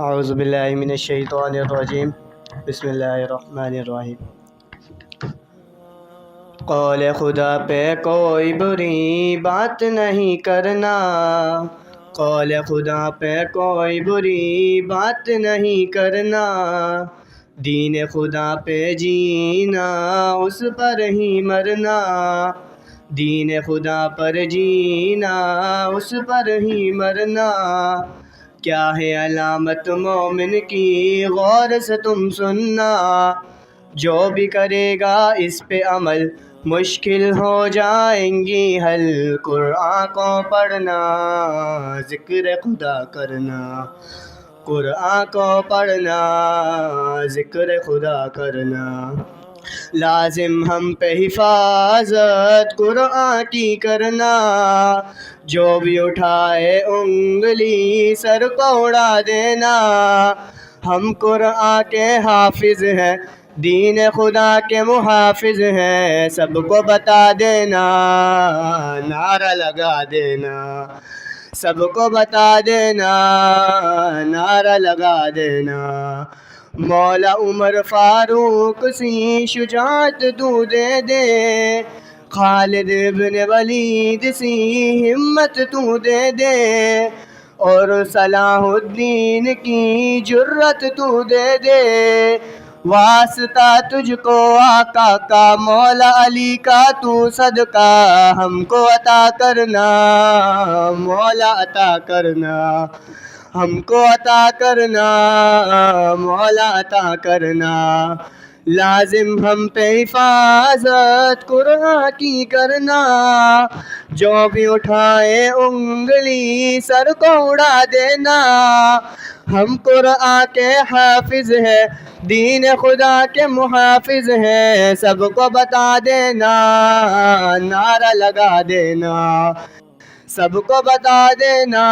اعوذ باللہ من الشیطان الرجیم بسم اللہ الرحمن الرحیم۔ قول خدا پہ کوئی بری بات نہیں کرنا، قول خدا پہ کوئی بری بات نہیں کرنا، دین خدا پہ جینا اس پر ہی مرنا، دین خدا پر جینا اس پر ہی مرنا، کیا ہے علامت مومن کی غور سے تم سننا، جو بھی کرے گا اس پہ عمل مشکل ہو جائیں گی حل، قرآن کو پڑھنا ذکر خدا کرنا، قرآن کو پڑھنا ذکر خدا کرنا، لازم ہم پہ حفاظت قرآن کی کرنا، جو بھی اٹھائے انگلی سر کو اڑا دینا، ہم قرآن کے حافظ ہیں دین خدا کے محافظ ہیں، سب کو بتا دینا نعرہ لگا دینا، سب کو بتا دینا نعرہ لگا دینا، مولا عمر فاروق سی شجاعت تو دے دے، خالد ابن ولید سی ہمت تو دے دے، اور صلاح الدین کی جرت تو دے دے، واسطہ تجھ کو آقا کا مولا علی کا تو صدقہ ہم کو عطا کرنا، مولا عطا کرنا ہم کو عطا کرنا، مولا عطا کرنا، لازم ہم پہ حفاظت قرآن کی کرنا، جو بھی اٹھائے انگلی سر کو اڑا دینا، ہم قرآن کے حافظ ہیں دین خدا کے محافظ ہیں، سب کو بتا دینا نعرہ لگا دینا، سب کو بتا دینا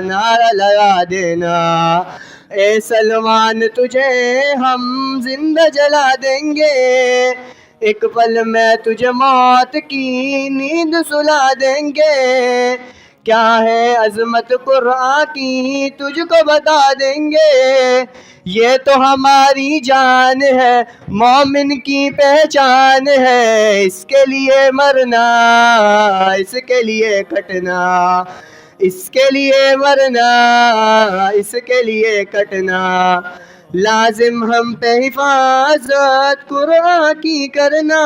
نعرہ لگا دینا، اے سلمان تجھے ہم زندہ جلا دیں گے، ایک پل میں تجھے موت کی نیند سلا دیں گے، کیا ہے عظمت قرآن کی تجھ کو بتا دیں گے، یہ تو ہماری جان ہے مومن کی پہچان ہے، اس کے لیے مرنا اس کے لیے کٹنا، اس کے لیے مرنا اس کے لیے کٹنا، لازم ہم پہ حفاظت قرآن کی کرنا،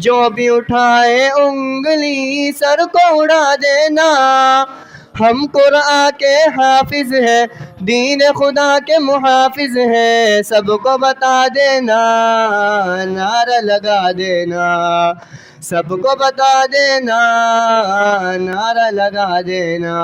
جو بھی اٹھائے انگلی سر کو اڑا دینا، ہم قرآن کے حافظ ہیں دین خدا کے محافظ ہیں، سب کو بتا دینا نعرہ لگا دینا، سب کو بتا دینا نعرہ لگا دینا۔